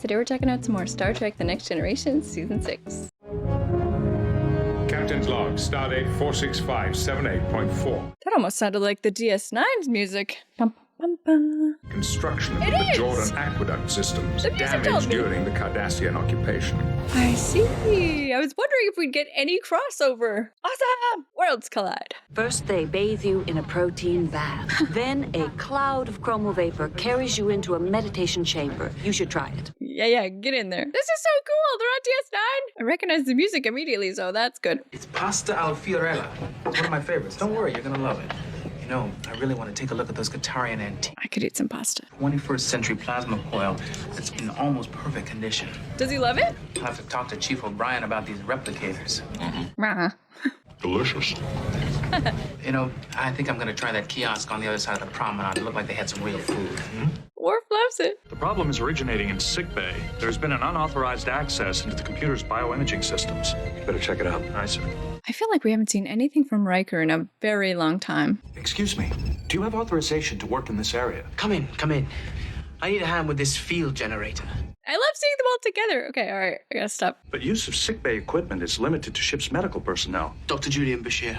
Today we're checking out some more Star Trek The Next Generation Season 6. Captain's log, stardate 46578.4. That almost sounded like the DS9's music. Bum, bum, bum. Construction of It the is! Jordan aqueduct systems The music told damaged me. during the Cardassian occupation. I see. I was wondering if we'd get any crossover. Awesome! Worlds collide. First, they bathe you in a protein bath. Then, a cloud of chromo vapor carries you into a meditation chamber. You should try it. Yeah, get in there. This is so cool. They're on DS9. I recognize the music immediately, so that's good. It's pasta al fiorella. It's one of my favorites. Don't worry, you're gonna love it. You know, I really want to take a look at those Qatarian antique I could eat some pasta. 21st century plasma coil that's in almost perfect condition. Does he love it? I'll have to talk to Chief O'Brien about these replicators. Rah. Delicious. You know, I think I'm gonna try that kiosk on the other side of the promenade. It looked like they had some real food. Worf loves it. The problem is originating in sickbay. There's been an unauthorized access into the computer's bioimaging systems. You better check it out. Aye, sir. I feel like we haven't seen anything from Riker in a very long time. Excuse me. Do you have authorization to work in this area? Come in. I need a hand with this field generator. I love seeing them all together. Okay, all right, I gotta stop. But use of sickbay equipment is limited to ship's medical personnel. Dr. Julian Bashir,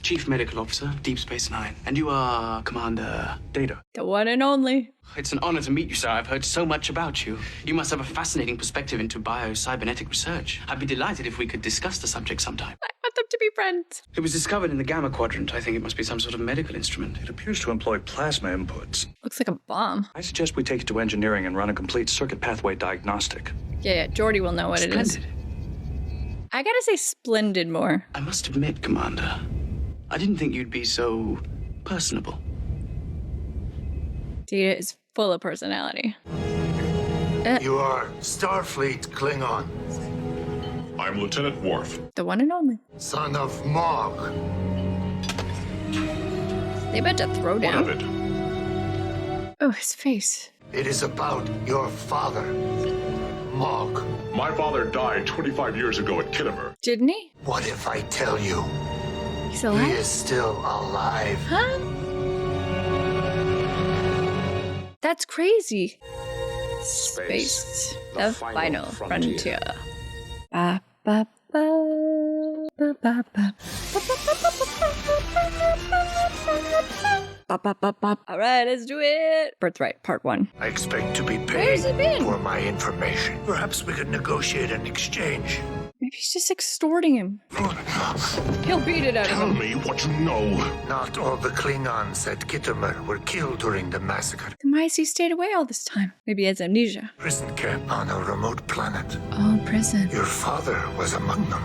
Chief Medical Officer, Deep Space Nine. And you are Commander... Data. The one and only. It's an honor to meet you, sir. I've heard so much about you. You must have a fascinating perspective into bio-cybernetic research. I'd be delighted if we could discuss the subject sometime. I want them to be friends. It was discovered in the Gamma Quadrant. I think it must be some sort of medical instrument. It appears to employ plasma inputs. Looks like a bomb. I suggest we take it to engineering and run a complete circuit pathway diagnostic. Yeah, Jordy will know what it is. Splendid. I gotta say splendid more. I must admit, Commander, I didn't think you'd be so personable. Data is full of personality. You are Starfleet Klingon, I'm Lieutenant Worf. The one and only. son of Mog. They about to throw What down. of it? Oh, his face. It is about your father, Mog. My father died 25 years ago at Kittimer. Didn't he? What if I tell you He's he alive? is still alive? Huh? That's crazy. Space. The final frontier. Ba, ba, ba, ba, ba, ba. Ba, ba, ba, ba. All right, let's do it. Birthright, part 1. I expect to be Where's paid he been? for my information. Perhaps we could negotiate an exchange. Maybe he's just extorting him. He'll beat it out of him. me what you know. Not all the Klingons at Kittimer were killed during the massacre. Then why has he stayed away all this time? Maybe he has amnesia. Prison camp on a remote planet. Oh, prison. Your father was among them.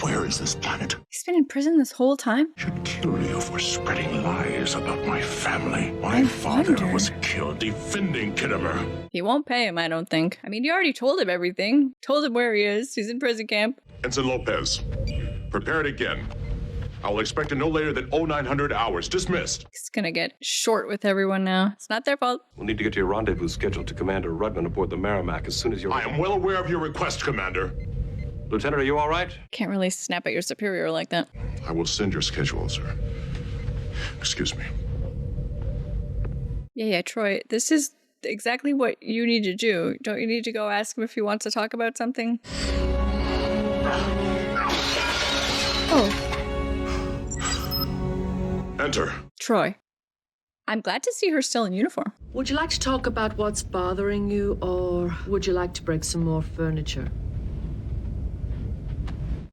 Where is this planet? He's been in prison this whole time? Should kill you for spreading lies about my family. My I father wonder. was killed defending Kittimer. He won't pay him, I don't think. I mean, you already told him everything. Told him where he is. He's in prison camp. Ensign Lopez, prepare it again. I will expect it no later than 0900 hours. Dismissed. He's gonna get short with everyone now. It's not their fault. We'll need to get your rendezvous scheduled to Commander Rudman aboard the Merrimack as soon as you're... I am well aware of your request, Commander. Lieutenant, are you all right? Can't really snap at your superior like that. I will send your schedule, sir. Excuse me. Yeah, Troy, this is exactly what you need to do. Don't you need to go ask him if he wants to talk about something? Oh, Enter. Troy. I'm glad to see her still in uniform. Would you like to talk about what's bothering you, or would you like to break some more furniture?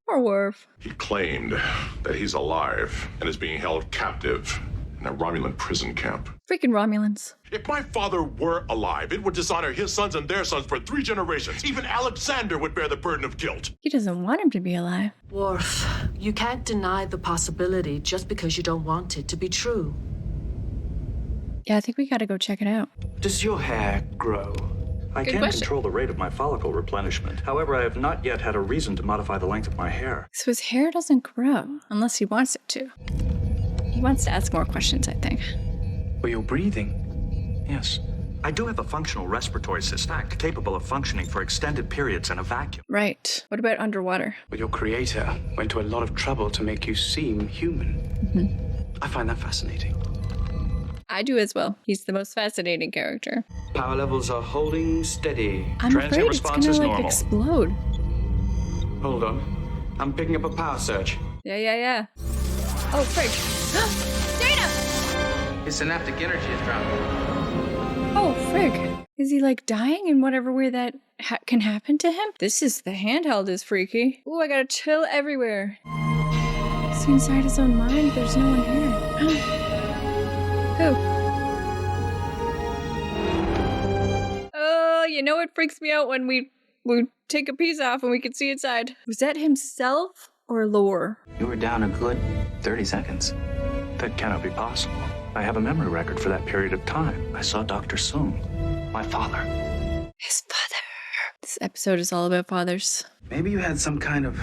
Or Worf. He claimed that he's alive and is being held captive in a Romulan prison camp. Freaking Romulans. If my father were alive, it would dishonor his sons and their sons for 3 generations. Even Alexander would bear the burden of guilt. He doesn't want him to be alive. Worf, you can't deny the possibility just because you don't want it to be true. Yeah, I think we gotta go check it out. Does your hair grow? I Good can question. control the rate of my follicle replenishment. However, I have not yet had a reason to modify the length of my hair. So his hair doesn't grow unless he wants it to. He wants to ask more questions, I think. But you're breathing. Yes. I do have a functional respiratory system capable of functioning for extended periods in a vacuum. Right. What about underwater? But your creator went to a lot of trouble to make you seem human. I find that fascinating. I do as well. He's the most fascinating character. Power levels are holding steady. I'm Transient afraid it's response gonna is like normal. explode. Hold on. I'm picking up a power surge. Yeah. Oh, frick. Data! His synaptic energy is dropping. Oh, frig. Is he like dying in whatever way that can happen to him? The handheld is freaky. Ooh, I gotta chill everywhere. Is he inside his own mind? There's no one here. Who? Oh, you know what freaks me out when we take a piece off and we can see inside? Was that himself or lore? You were down a good 30 seconds. That cannot be possible. I have a memory record for that period of time. I saw Dr. Sung, my father. His father. This episode is all about fathers. Maybe you had some kind of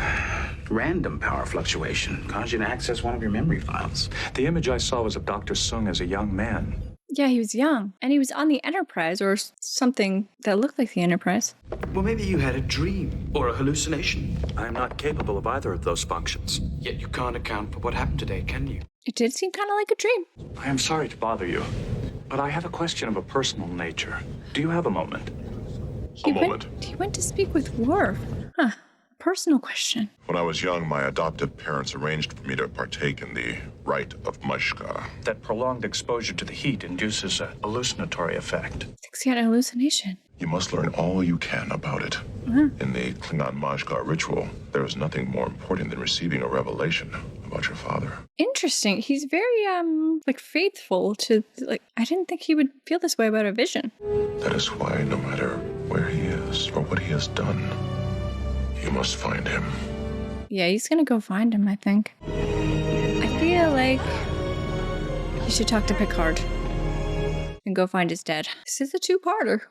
random power fluctuation, caused you to access one of your memory files. The image I saw was of Dr. Sung as a young man. Yeah, he was young. And he was on the Enterprise or something that looked like the Enterprise. Well, maybe you had a dream or a hallucination. I am not capable of either of those functions. Yet you can't account for what happened today, can you? It did seem kind of like a dream. I am sorry to bother you, but I have a question of a personal nature. Do you have a moment? He went to speak with Worf. Huh. Personal question. When I was young, my adoptive parents arranged for me to partake in the rite of Mushka. That prolonged exposure to the heat induces a hallucinatory effect. Thinks he had a hallucination. You must learn all you can about it. In the Klingon Mushka ritual, there is nothing more important than receiving a revelation about your father. Interesting. He's very, faithful to, I didn't think he would feel this way about a vision. That is why no matter where he is or what he has done, you must find him. Yeah, he's gonna go find him, I think. I feel like he should talk to Picard and go find his dad. This is a two-parter.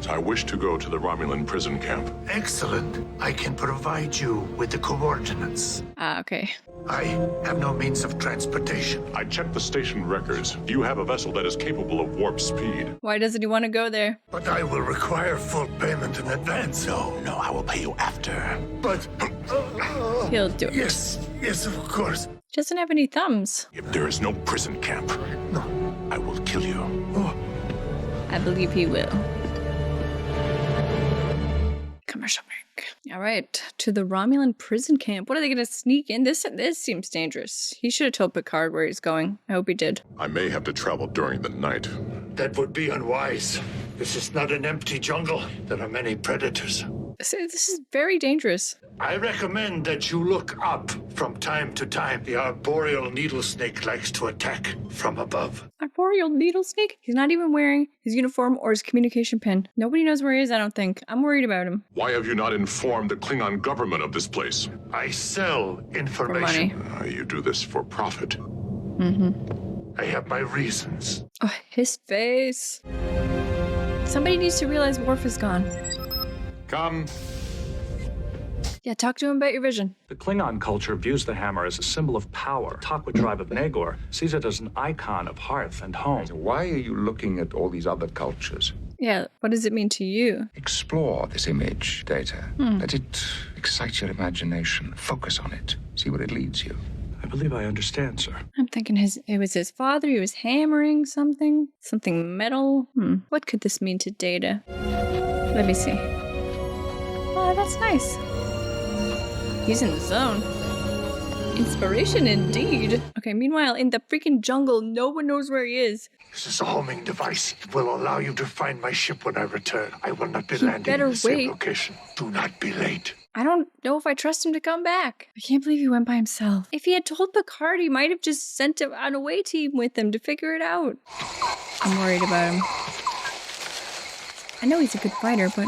I wish to go to the Romulan prison camp. Excellent. I can provide you with the coordinates. Ah, okay. I have no means of transportation. I checked the station records. You have a vessel that is capable of warp speed. Why doesn't he want to go there? But I will require full payment in advance. No, I will pay you after. But... He'll do it. Yes, of course. Doesn't have any thumbs. If there is no prison camp, I will kill you. I believe he will. Commercial break. All right, to the Romulan prison camp. What are they going to sneak in? This seems dangerous. He should have told Picard where he's going. I hope he did. I may have to travel during the night. That would be unwise. This is not an empty jungle. There are many predators. This is very dangerous. I recommend that you look up from time to time. The arboreal needle snake likes to attack from above. Arboreal needle snake? He's not even wearing his uniform or his communication pin. Nobody knows where he is, I don't think. I'm worried about him. Why have you not informed the Klingon government of this place? I sell information. For money. You do this for profit. I have my reasons. Oh, his face. Somebody needs to realize Worf is gone. Come. Yeah, talk to him about your vision. The Klingon culture views the hammer as a symbol of power. Takwa tribe of Nagor sees it as an icon of hearth and home. Why are you looking at all these other cultures? Yeah, what does it mean to you? Explore this image, Data. Let it excite your imagination. Focus on it. See where it leads you. I believe I understand, sir. I'm thinking it was his father. He was hammering something metal. What could this mean to Data? Let me see. Oh, that's nice. He's in the zone. Inspiration indeed. Okay, meanwhile, in the freaking jungle, no one knows where he is. This is a homing device. It will allow you to find my ship when I return. I will not be landing in the same location. Do not be late. I don't know if I trust him to come back. I can't believe he went by himself. If he had told Picard, he might have just sent an away team with him to figure it out. I'm worried about him. I know he's a good fighter, but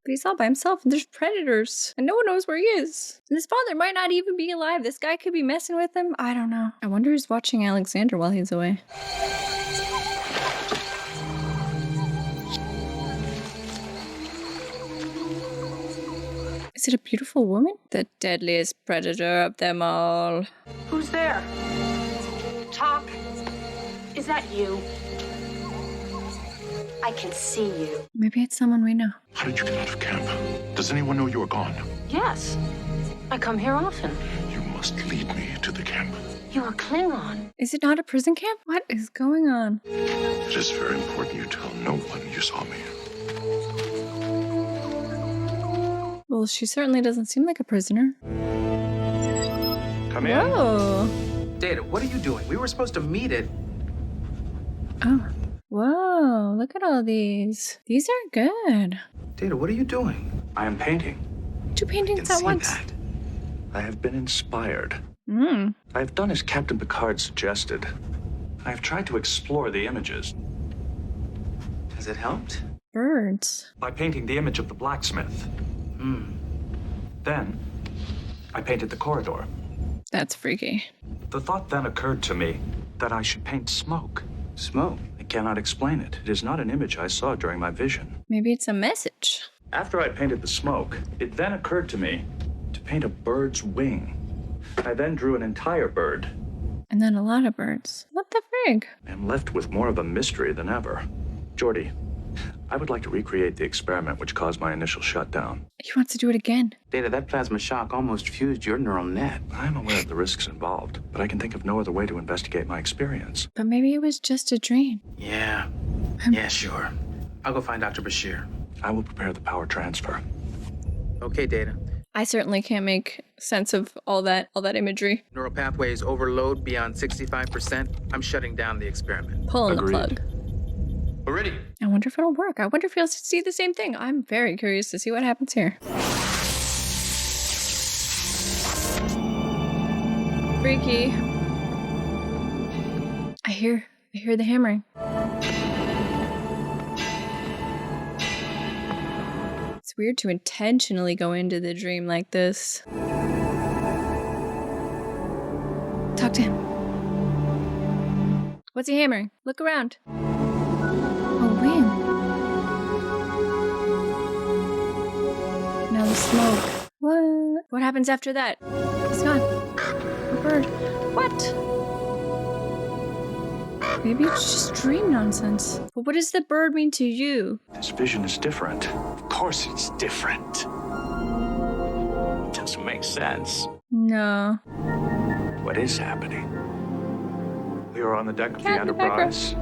he's all by himself, and there's predators, and no one knows where he is. And his father might not even be alive. This guy could be messing with him. I don't know. I wonder who's watching Alexander while he's away. Is it a beautiful woman? The deadliest predator of them all. Who's there? Talk. Is that you? I can see you. Maybe it's someone we know. How did you get out of camp? Does anyone know you are gone? Yes. I come here often. You must lead me to the camp. You're a Klingon. Is it not a prison camp? What is going on? It is very important you tell no one you saw me. Well, she certainly doesn't seem like a prisoner. Come in. Whoa. Data, what are you doing? We were supposed to meet at... Oh. Whoa, look at all these. These are good. Data, what are you doing? I am painting. 2 paintings at once. That. I have been inspired. Hmm. I have done as Captain Picard suggested. I have tried to explore the images. Has it helped? Birds. By painting the image of the blacksmith. Then, I painted the corridor. That's freaky. The thought then occurred to me that I should paint smoke. Smoke? I cannot explain it. It is not an image I saw during my vision. Maybe it's a message. After I painted the smoke, it then occurred to me to paint a bird's wing. I then drew an entire bird. And then a lot of birds. What the frig? I am left with more of a mystery than ever. Geordi, I would like to recreate the experiment which caused my initial shutdown. He wants to do it again. Data, that plasma shock almost fused your neural net. I am aware of the risks involved, but I can think of no other way to investigate my experience. But maybe it was just a dream. Yeah. Yeah, sure. I'll go find Dr. Bashir. I will prepare the power transfer. Okay, Data. I certainly can't make sense of all that imagery. Neural pathways overload beyond 65%. I'm shutting down the experiment. Pulling the plug. We're ready. I wonder if it'll work. I wonder if you'll see the same thing. I'm very curious to see what happens here. Freaky. I hear the hammering. It's weird to intentionally go into the dream like this. Talk to him. What's he hammering? Look around. Oh, wind. Now the smoke. What? What happens after that? It's gone. A bird. What? Maybe it's just dream nonsense. But what does the bird mean to you? This vision is different. Of course it's different. It doesn't make sense. No. What is happening? We are on the deck of the Enterprise.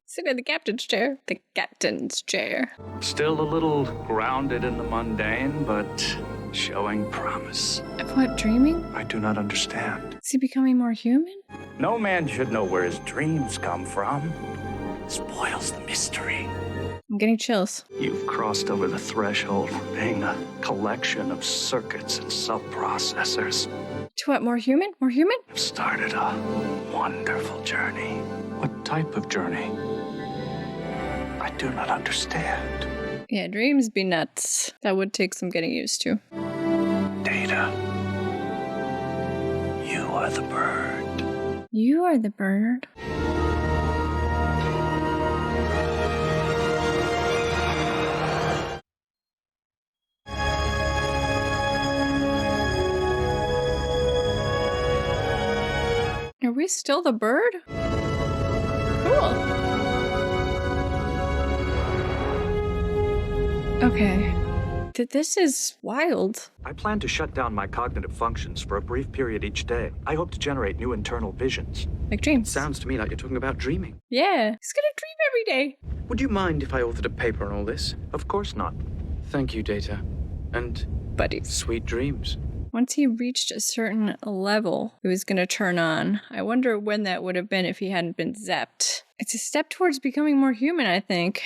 Sitting in the captain's chair. The captain's chair. Still a little grounded in the mundane, but showing promise. Of what, dreaming? I do not understand. Is he becoming more human? No man should know where his dreams come from. Spoils the mystery. I'm getting chills. You've crossed over the threshold from being a collection of circuits and sub-processors. To what, more human? More human? You've started a wonderful journey. What type of journey? I do not understand. Yeah, dreams be nuts. That would take some getting used to. Data. You are the bird. You are the bird. Are we still the bird? Cool. Okay. This is wild. I plan to shut down my cognitive functions for a brief period each day. I hope to generate new internal visions. Like dreams. Sounds to me like you're talking about dreaming. Yeah. He's gonna dream every day. Would you mind if I authored a paper on all this? Of course not. Thank you, Data. And buddies. Sweet dreams. Once he reached a certain level, it was gonna turn on. I wonder when that would have been if he hadn't been zapped. It's a step towards becoming more human, I think.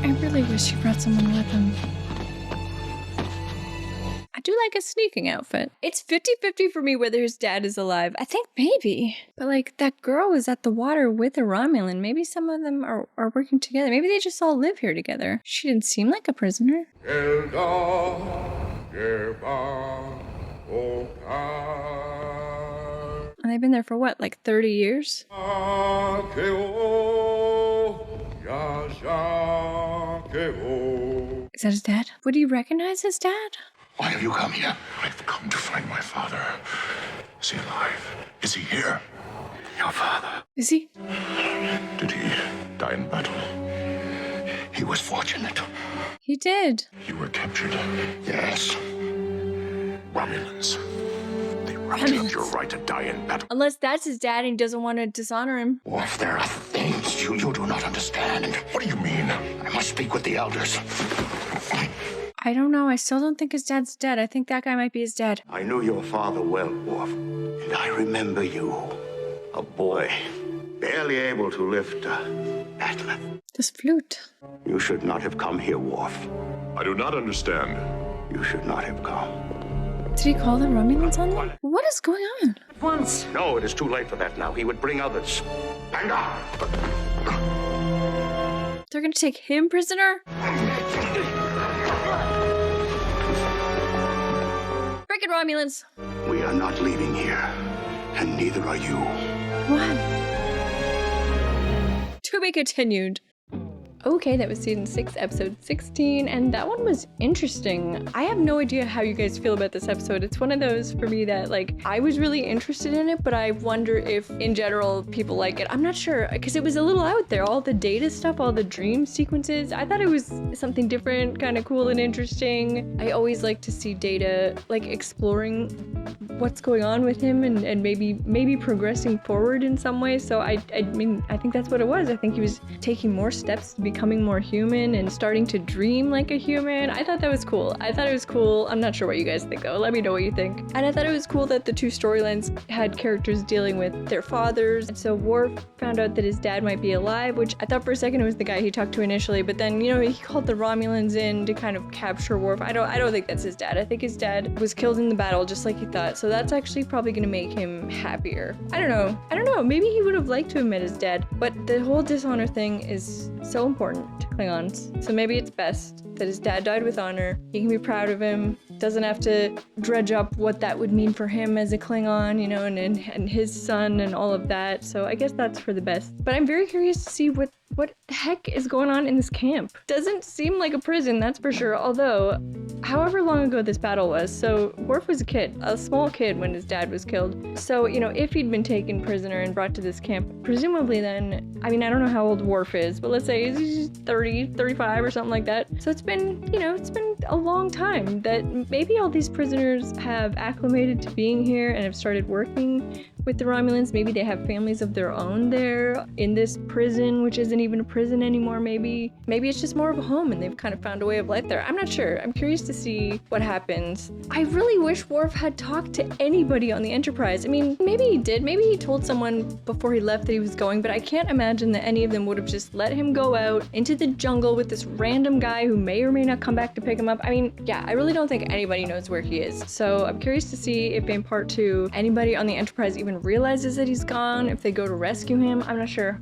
I really wish he brought someone with him. I do like a sneaking outfit. It's 50-50 for me whether his dad is alive. I think maybe. But like, that girl was at the water with a Romulan. Maybe some of them are working together. Maybe they just all live here together. She didn't seem like a prisoner. And they've been there for what, like 30 years? Is that his dad? Would he recognize his dad? Why have you come here? I've come to find my father. Is he alive? Is he here? Your father. Is he? Did he die in battle? He was fortunate. He did. You were captured. Yes. Romulans. They reserved your right to die in battle. Unless that's his dad and he doesn't want to dishonor him. Worf, there are things you do not understand. What do you mean? I must speak with the elders. I don't know. I still don't think his dad's dead. I think that guy might be his dad. I knew your father well, Worf. And I remember you. A boy. Barely able to lift a atlas. This flute. You should not have come here, Worf. I do not understand. You should not have come. Did he call the Romulans on them? What is going on? Once. No, it is too late for that now. He would bring others. And They're gonna take him prisoner? Break it, Romulans. we are not leaving here. And neither are you. What? To be continued. Okay, that was season 6, episode 16, and that one was interesting. I have no idea how you guys feel about this episode. It's one of those for me that, like, I was really interested in it, but I wonder if, in general, people like it. I'm not sure, because it was a little out there. All the data stuff, all the dream sequences, I thought it was something different, kind of cool and interesting. I always like to see Data, like, exploring what's going on with him and maybe progressing forward in some way. So I mean, I think that's what it was. I think he was taking more steps to becoming more human and starting to dream like a human. I thought that was cool. I thought it was cool. I'm not sure what you guys think though. Let me know what you think. And I thought it was cool that the two storylines had characters dealing with their fathers. And so Worf found out that his dad might be alive, which I thought for a second it was the guy he talked to initially, but then, you know, he called the Romulans in to kind of capture Worf. I don't think that's his dad. I think his dad was killed in the battle just like he thought. So that's actually probably gonna make him happier. I don't know. Maybe he would have liked to have met his dad, but the whole dishonor thing is so important to Klingons. So maybe it's best that his dad died with honor. He can be proud of him. Doesn't have to dredge up what that would mean for him as a Klingon, you know, and his son and all of that. So I guess that's for the best. But I'm very curious to see what the heck is going on in this camp. Doesn't seem like a prison, that's for sure. Although, however long ago this battle was, so Worf was a small kid when his dad was killed. So, you know, if he'd been taken prisoner and brought to this camp, presumably then, I mean, I don't know how old Worf is, but let's say he's 30, 35 or something like that. So it's been a long time that maybe all these prisoners have acclimated to being here and have started working with the Romulans. Maybe they have families of their own there in this prison, which isn't even a prison anymore. Maybe it's just more of a home and they've kind of found a way of life there. I'm not sure. I'm curious to see what happens. I really wish Worf had talked to anybody on the Enterprise. I mean, maybe he did. Maybe he told someone before he left that he was going, but I can't imagine that any of them would have just let him go out into the jungle with this random guy who may or may not come back to pick him up. I mean, yeah, I really don't think anybody knows where he is. So I'm curious to see if in part 2, anybody on the Enterprise even realizes that he's gone, if they go to rescue him. I'm not sure.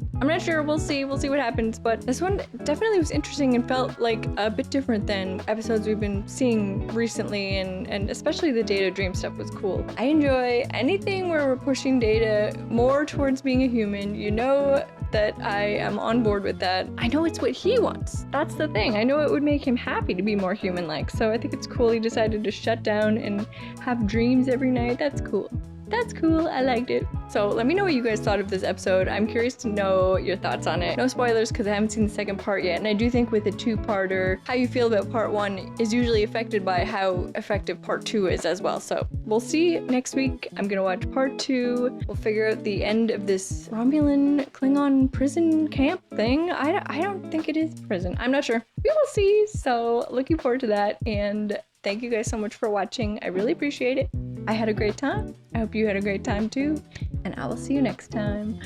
We'll see what happens. But this one definitely was interesting and felt like a bit different than episodes we've been seeing recently, and especially the Data dream stuff was cool. I enjoy anything where we're pushing Data more towards being a human. You know that I am on board with that. I know it's what he wants. That's the thing. I know it would make him happy to be more human-like. So I think it's cool he decided to shut down and have dreams every night. That's cool. That's cool. I liked it. So let me know what you guys thought of this episode. I'm curious to know your thoughts on it. No spoilers because I haven't seen the second part yet. And I do think with a two-parter, how you feel about part 1 is usually affected by how effective part 2 is as well. So we'll see next week. I'm going to watch part 2. We'll figure out the end of this Romulan Klingon prison camp thing. I don't think it is prison. I'm not sure. We will see. So looking forward to that. And thank you guys so much for watching. I really appreciate it. I had a great time. I hope you had a great time too. And I will see you next time.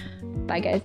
Bye guys.